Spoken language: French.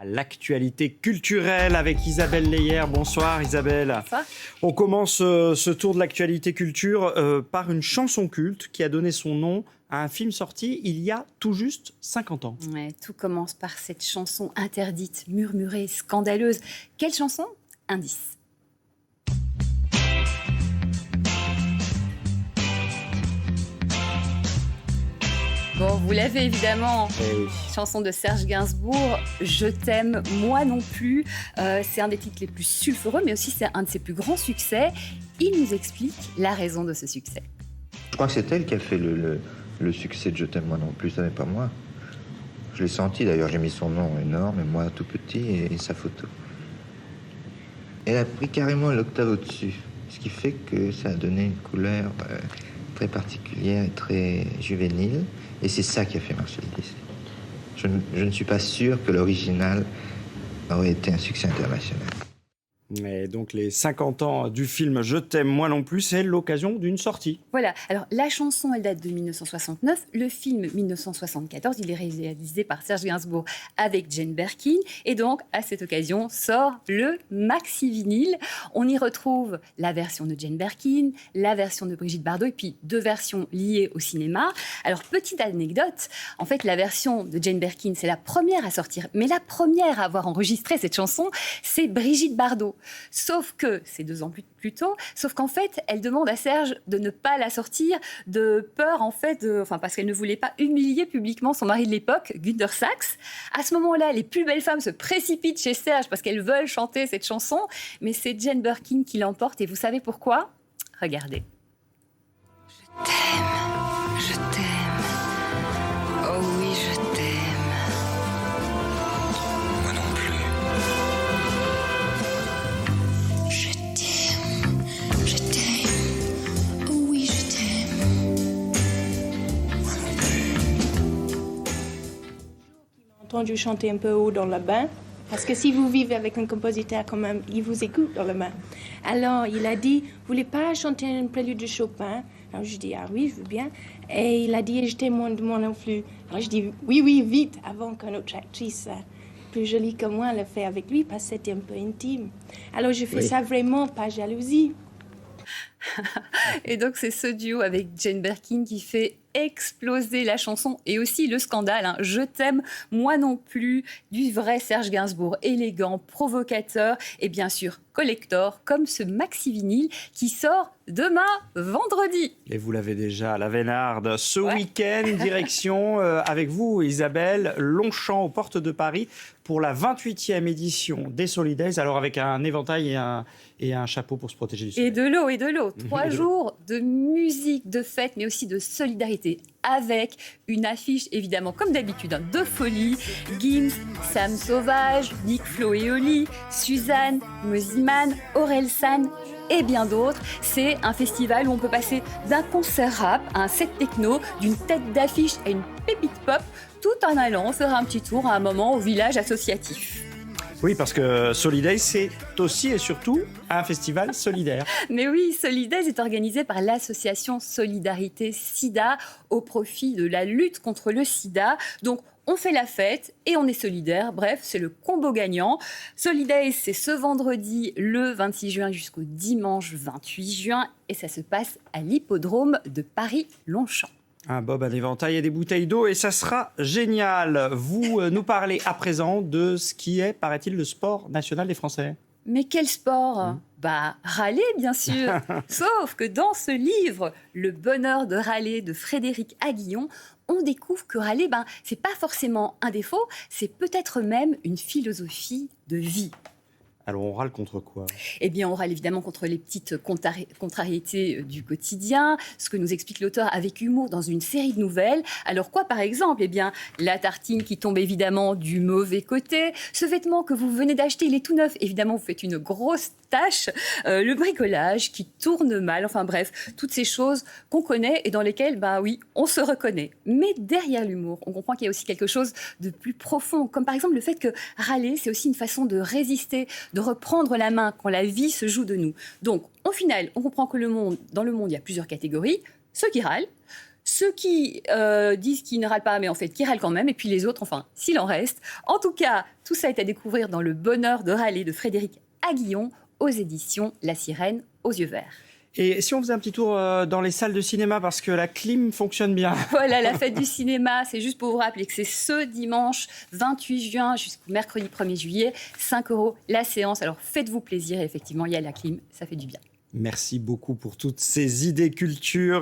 L'actualité culturelle avec Isabelle Leyer. Bonsoir Isabelle. Bonsoir. On commence ce tour de l'actualité culture par une chanson culte qui a donné son nom à un film sorti il y a tout juste 50 ans. Ouais, tout commence par cette chanson interdite, murmurée, scandaleuse. Quelle chanson ? Indice. Bon, vous l'avez évidemment, chanson de Serge Gainsbourg, Je t'aime, moi non plus. C'est un des titres les plus sulfureux, mais aussi c'est un de ses plus grands succès. Il nous explique la raison de ce succès. Je crois que c'est elle qui a fait le succès de Je t'aime, moi non plus, ça n'est pas moi. Je l'ai senti d'ailleurs, j'ai mis son nom énorme, et moi tout petit, et sa photo. Elle a pris carrément l'octave au-dessus, ce qui fait que ça a donné une couleur très particulière et très juvénile. Et c'est ça qui a fait marcher le disque. Je ne suis pas sûr que l'original aurait été un succès international. Et donc les 50 ans du film Je t'aime, moi non plus, c'est l'occasion d'une sortie. Voilà, alors la chanson, elle date de 1969, le film 1974, il est réalisé par Serge Gainsbourg avec Jane Birkin, et donc à cette occasion sort le maxi vinyle. On y retrouve la version de Jane Birkin, la version de Brigitte Bardot, et puis deux versions liées au cinéma. Alors petite anecdote, en fait la version de Jane Birkin, c'est la première à sortir, mais la première à avoir enregistré cette chanson, c'est Brigitte Bardot. Sauf que, c'est 2 ans plus tôt, sauf qu'en fait, elle demande à Serge de ne pas la sortir de peur, en fait, parce qu'elle ne voulait pas humilier publiquement son mari de l'époque, Günter Sachs. À ce moment-là, les plus belles femmes se précipitent chez Serge parce qu'elles veulent chanter cette chanson, mais c'est Jane Birkin qui l'emporte, et vous savez pourquoi ? Regardez. Je t'aime, oh oui je t'aime. Moi non plus. Je t'aime, oh oui je t'aime. Moi non plus. Entendu chanter un peu haut dans le bain, parce que si vous vivez avec un compositeur quand même, il vous écoute dans le bain. Alors il a dit, vous voulez pas chanter un prélude de Chopin? Alors je dis, ah oui, je veux bien. Et il a dit, je t'aime moi non plus. Alors je dis, oui, vite, avant qu'une autre actrice plus jolie que moi le fait avec lui, parce que c'était un peu intime. Alors je fais ça vraiment pas jalousie. Et donc c'est ce duo avec Jane Birkin qui fait exploser la chanson et aussi le scandale, hein. Je t'aime, moi non plus, du vrai Serge Gainsbourg, élégant, provocateur et bien sûr collector, comme ce maxi vinyle qui sort demain, vendredi. Et vous l'avez déjà à la Vénarde. Ce week-end, direction avec vous Isabelle, Longchamp aux portes de Paris pour la 28e édition des Solidays. Alors avec un éventail et un chapeau pour se protéger du soleil. Et de l'eau. 3 jours de musique, de fête, mais aussi de solidarité, avec une affiche, évidemment, comme d'habitude, hein, de folie. Gims, Sam Sauvage, Nick Flo et Oli, Suzanne, Moziman, Orelsan et bien d'autres. C'est un festival où on peut passer d'un concert rap à un set techno, d'une tête d'affiche à une pépite pop, tout en allant faire un petit tour à un moment au village associatif. Oui, parce que Solidays, c'est aussi et surtout un festival solidaire. Mais oui, Solidays est organisé par l'association Solidarité SIDA au profit de la lutte contre le sida. Donc, on fait la fête et on est solidaire. Bref, c'est le combo gagnant. Solidays, c'est ce vendredi, le 26 juin jusqu'au dimanche 28 juin. Et ça se passe à l'hippodrome de Paris-Longchamp. Un bob, un éventail et des bouteilles d'eau, et ça sera génial. Vous nous parlez à présent de ce qui est, paraît-il, le sport national des Français. Mais quel sport ? Râler, bien sûr. Sauf que dans ce livre, Le bonheur de râler de Frédéric Aguillon, on découvre que râler, c'est pas forcément un défaut, c'est peut-être même une philosophie de vie. Alors on râle contre quoi ? Eh bien, on râle évidemment contre les petites contrariétés du quotidien, ce que nous explique l'auteur avec humour dans une série de nouvelles. Alors quoi, par exemple ? Eh bien, la tartine qui tombe évidemment du mauvais côté, ce vêtement que vous venez d'acheter, il est tout neuf, évidemment, vous faites une grosse tâche, le bricolage qui tourne mal, enfin bref, toutes ces choses qu'on connaît et dans lesquelles, on se reconnaît. Mais derrière l'humour, on comprend qu'il y a aussi quelque chose de plus profond, comme par exemple le fait que râler, c'est aussi une façon de résister, de reprendre la main quand la vie se joue de nous. Donc, au final, on comprend que dans le monde, il y a plusieurs catégories. Ceux qui râlent, Ceux qui disent qu'ils ne râlent pas, mais en fait, qui râlent quand même. Et puis les autres, enfin, s'il en reste. En tout cas, tout ça est à découvrir dans Le bonheur de râler de Frédéric Aguillon, aux éditions La Sirène aux yeux verts. Et si on faisait un petit tour dans les salles de cinéma, parce que la clim fonctionne bien. Voilà, la fête du cinéma, c'est juste pour vous rappeler que c'est ce dimanche 28 juin jusqu'au mercredi 1er juillet, 5 € la séance. Alors faites-vous plaisir, et effectivement, il y a la clim, ça fait du bien. Merci beaucoup pour toutes ces idées culture.